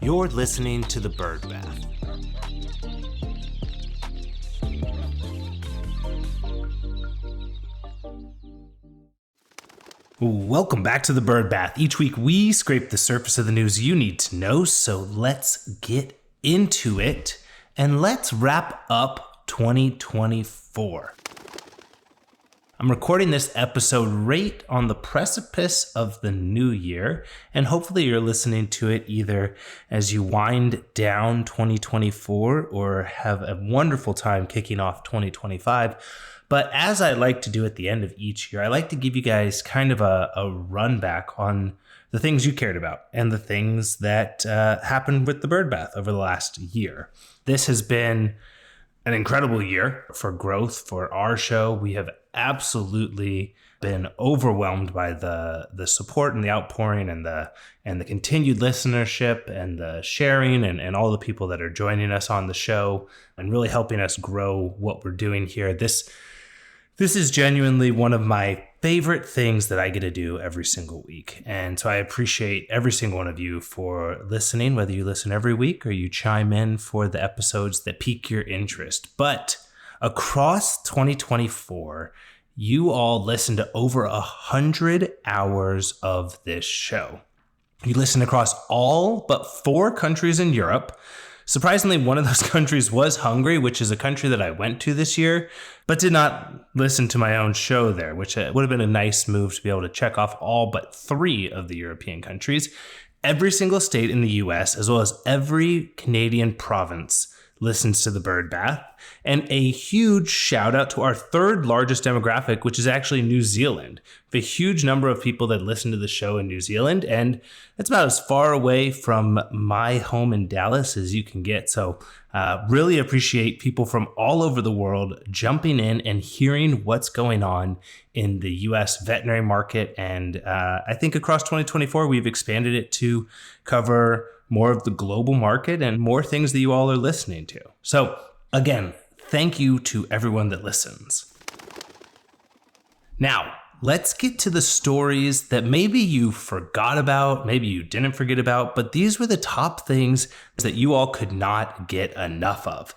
You're listening to The Bird Bath. Welcome back to The Bird Bath. Each week we scrape the surface of the news you need to know, so let's get into it and let's wrap up 2024. I'm recording this episode right on the precipice of the new year, and hopefully you're listening to it either as you wind down 2024 or have a wonderful time kicking off 2025. But as I like to do at the end of each year, I like to give you guys kind of a run back on the things you cared about and the things that happened with the Bird Bath over the last year. This has been an incredible year for growth for our show. We have absolutely been overwhelmed by the support and the outpouring and the continued listenership and the sharing and all the people that are joining us on the show and really helping us grow what we're doing here. This is genuinely one of my favorite things that I get to do every single week. And so I appreciate every single one of you for listening, whether you listen every week or you chime in for the episodes that pique your interest. But across 2024, you all listened to over 100 hours of this show. You listened across all but 4 countries in Europe. Surprisingly, one of those countries was Hungary, which is a country that I went to this year, but did not listen to my own show there, which would have been a nice move to be able to check off all but 3 of the European countries. Every single state in the US, as well as every Canadian province, listens to the Bird Bath. And a huge shout out to our 3rd largest demographic, which is actually New Zealand. We have a huge number of people that listen to the show in New Zealand, and it's about as far away from my home in Dallas as you can get. So really appreciate people from all over the world jumping in and hearing what's going on in the US veterinary market. And I think across 2024, we've expanded it to cover more of the global market and more things that you all are listening to. So again, thank you to everyone that listens. Now, let's get to the stories that maybe you forgot about, maybe you didn't forget about, but these were the top things that you all could not get enough of.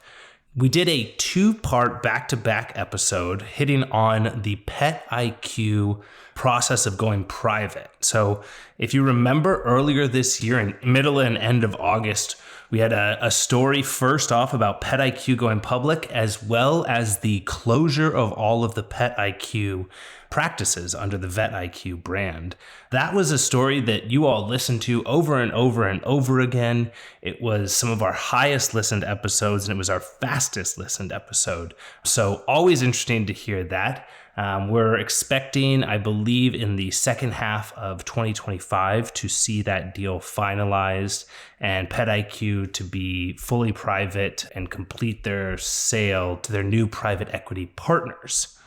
We did a 2-part back-to-back episode hitting on the PetIQ process of going private. So if you remember earlier this year in middle and end of August, we had a story first off about PetIQ going public, as well as the closure of all of the PetIQ practices under the VetIQ brand. That was a story that you all listened to over and over and over again. It was some of our highest listened episodes, and it was our fastest listened episode. So always interesting to hear that. We're expecting, I believe, in the second half of 2025 to see that deal finalized and PetIQ to be fully private and complete their sale to their new private equity partners.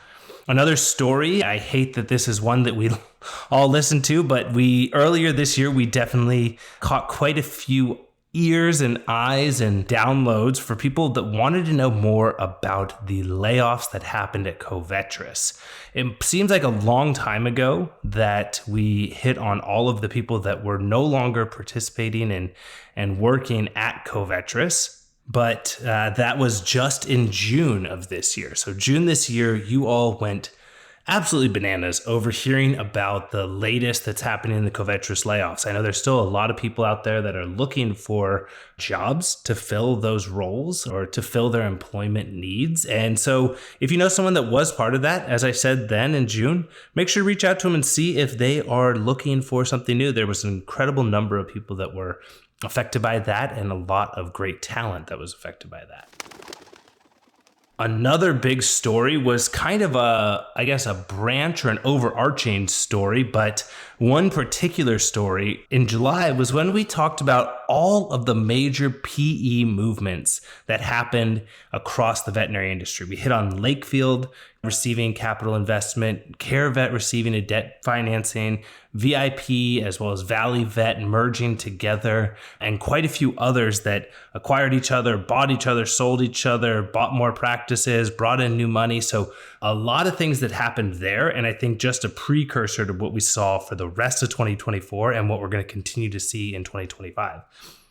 Another story, I hate that this is one that we all listen to, but earlier this year, we definitely caught quite a few ears and eyes and downloads for people that wanted to know more about the layoffs that happened at Covetrus. It seems like a long time ago that we hit on all of the people that were no longer participating and working at Covetrus. But that was just in June of this year. So June this year, you all went absolutely bananas over hearing about the latest that's happening in the Covetrus layoffs. I know there's still a lot of people out there that are looking for jobs to fill those roles or to fill their employment needs. And so if you know someone that was part of that, as I said then in June, make sure to reach out to them and see if they are looking for something new. There was an incredible number of people that were affected by that and a lot of great talent that was affected by that. Another big story was kind of a branch or an overarching story, but one particular story in July was when we talked about all of the major PE movements that happened across the veterinary industry. We hit on Lakefield receiving capital investment, CareVet receiving a debt financing, VIP as well as Valley Vet merging together, and quite a few others that acquired each other, bought each other, sold each other, bought more practices, brought in new money. So a lot of things that happened there. And I think just a precursor to what we saw for the rest of 2024 and what we're going to continue to see in 2025.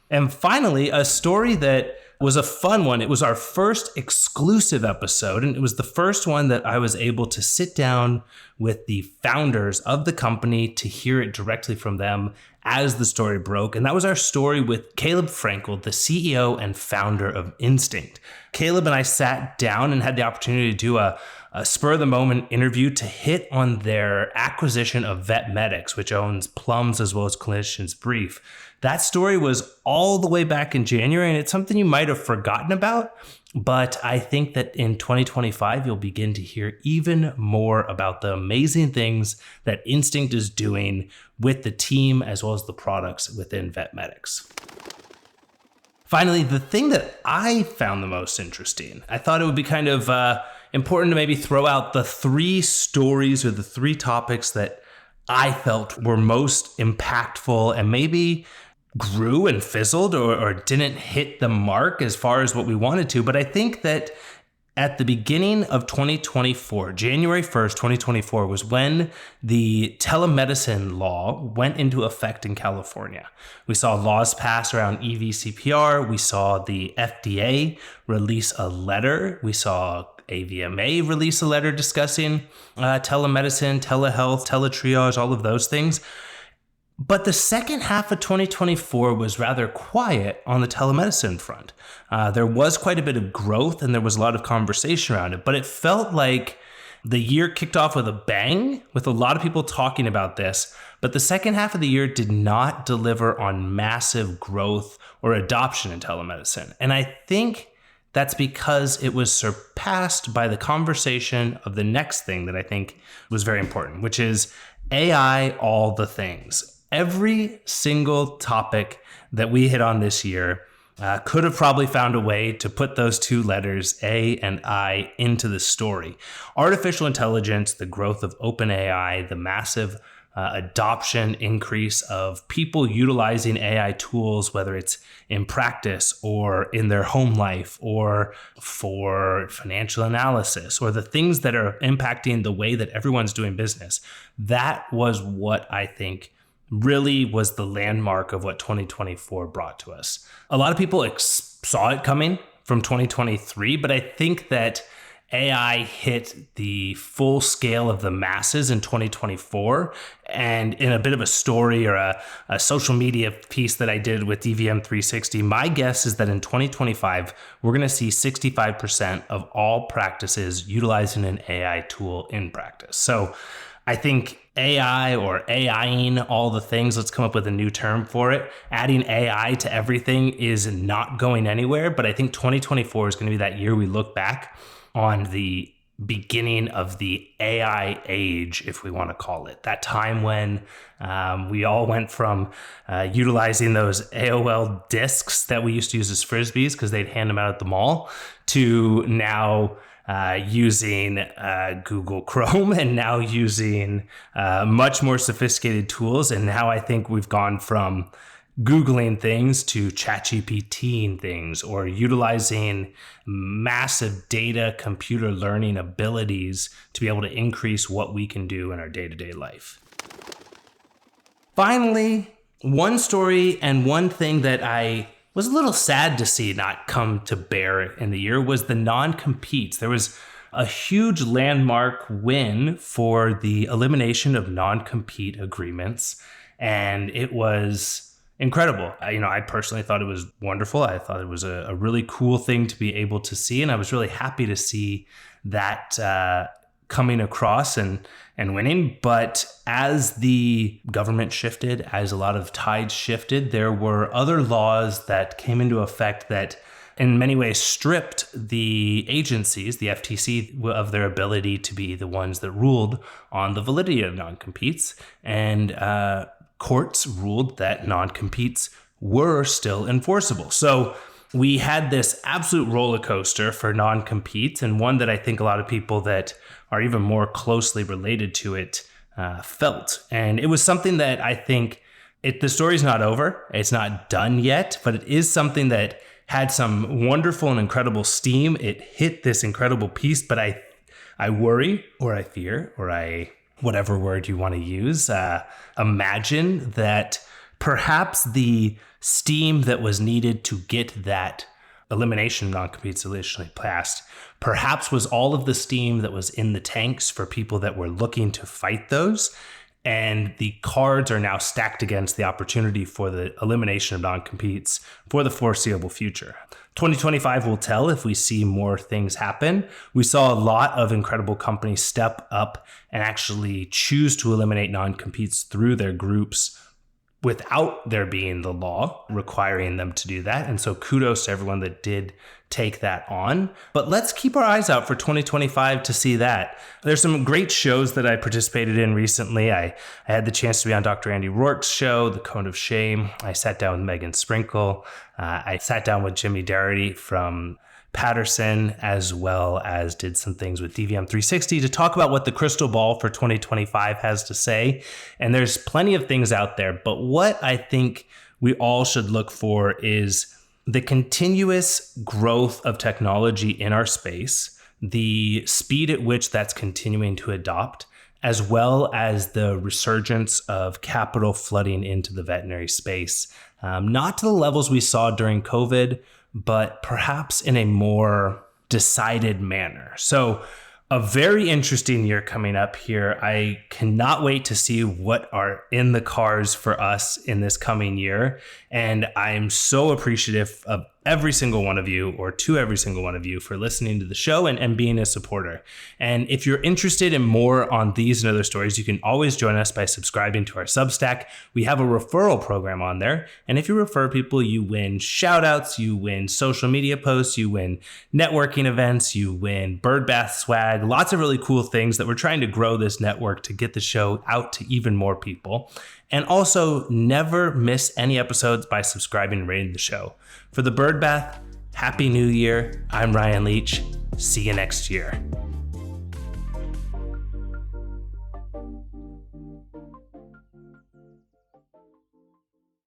And finally, a story that was a fun one. It was our first exclusive episode, and it was the first one that I was able to sit down with the founders of the company to hear it directly from them as the story broke. And that was our story with Caleb Frankel, the CEO and founder of Instinct. Caleb and I sat down and had the opportunity to do a spur of the moment interview to hit on their acquisition of Vetmedics, which owns Plums as well as Clinician's Brief. That story was all the way back in January, and it's something you might have forgotten about, but I think that in 2025, you'll begin to hear even more about the amazing things that Instinct is doing with the team as well as the products within Vetmedics. Finally, the thing that I found the most interesting, I thought it would be kind of important to maybe throw out the 3 stories or the 3 topics that I felt were most impactful and maybe grew and fizzled or didn't hit the mark as far as what we wanted to. But I think that at the beginning of 2024, January 1st, 2024, was when the telemedicine law went into effect in California. We saw laws passed around EVCPR. We saw the FDA release a letter. We saw AVMA release a letter discussing telemedicine, telehealth, teletriage, all of those things. But the second half of 2024 was rather quiet on the telemedicine front. There was quite a bit of growth and there was a lot of conversation around it, but it felt like the year kicked off with a bang, with a lot of people talking about this, but the second half of the year did not deliver on massive growth or adoption in telemedicine. And I think that's because it was surpassed by the conversation of the next thing that I think was very important, which is AI, all the things. Every single topic that we hit on this year could have probably found a way to put those 2 letters, A and I, into the story. Artificial intelligence, the growth of OpenAI, the massive adoption increase of people utilizing AI tools, whether it's in practice or in their home life or for financial analysis or the things that are impacting the way that everyone's doing business. That was what I think really was the landmark of what 2024 brought to us. A lot of people saw it coming from 2023, but I think that AI hit the full scale of the masses in 2024. And in a bit of a story or a social media piece that I did with DVM 360, my guess is that in 2025, we're going to see 65% of all practices utilizing an AI tool in practice. So I think AI or AIing all the things, let's come up with a new term for it. Adding AI to everything is not going anywhere, but I think 2024 is going to be that year we look back on the beginning of the AI age, if we want to call it. That time when we all went from utilizing those AOL discs that we used to use as Frisbees because they'd hand them out at the mall to now using Google Chrome and now using much more sophisticated tools. And now I think we've gone from Googling things to ChatGPTing things or utilizing massive data computer learning abilities to be able to increase what we can do in our day-to-day life. Finally, one story and one thing that I was a little sad to see not come to bear in the year was the non-competes. There was a huge landmark win for the elimination of non-compete agreements, and it was incredible. I personally thought it was wonderful. I thought it was a really cool thing to be able to see, and I was really happy to see that coming across and winning. But as the government shifted, as a lot of tides shifted, there were other laws that came into effect that in many ways stripped the agencies, the FTC, of their ability to be the ones that ruled on the validity of non-competes. And courts ruled that non-competes were still enforceable. So we had this absolute roller coaster for non-competes, and one that I think a lot of people that are even more closely related to it felt. And it was something that I think the story's not over. It's not done yet, but it is something that had some wonderful and incredible steam. It hit this incredible piece, but I worry, or I fear, or whatever word you want to use, imagine that Perhaps the steam that was needed to get that elimination non-competes initially passed, perhaps was all of the steam that was in the tanks for people that were looking to fight those. And the cards are now stacked against the opportunity for the elimination of non-competes for the foreseeable future. 2025 will tell if we see more things happen. We saw a lot of incredible companies step up and actually choose to eliminate non-competes through their groups without there being the law requiring them to do that. And so kudos to everyone that did take that on. But let's keep our eyes out for 2025 to see that. There's some great shows that I participated in recently. I had the chance to be on Dr. Andy Rourke's show, The Cone of Shame. I sat down with Megan Sprinkle. I sat down with Jimmy Darity from Patterson, as well as did some things with DVM 360 to talk about what the crystal ball for 2025 has to say. And there's plenty of things out there, but what I think we all should look for is the continuous growth of technology in our space, the speed at which that's continuing to adopt, as well as the resurgence of capital flooding into the veterinary space. Not to the levels we saw during COVID, but perhaps in a more decided manner. So a very interesting year coming up here. I cannot wait to see what are in the cards for us in this coming year. And I'm so appreciative of every single one of you, or to every single one of you, for listening to the show and being a supporter. And if you're interested in more on these and other stories, you can always join us by subscribing to our Substack. We have a referral program on there. And if you refer people, you win shout outs, you win social media posts, you win networking events, you win bird bath swag, lots of really cool things that we're trying to grow this network to get the show out to even more people. And also, never miss any episodes by subscribing and rating the show. For the Bird Bath, Happy New Year. I'm Ryan Leach. See you next year.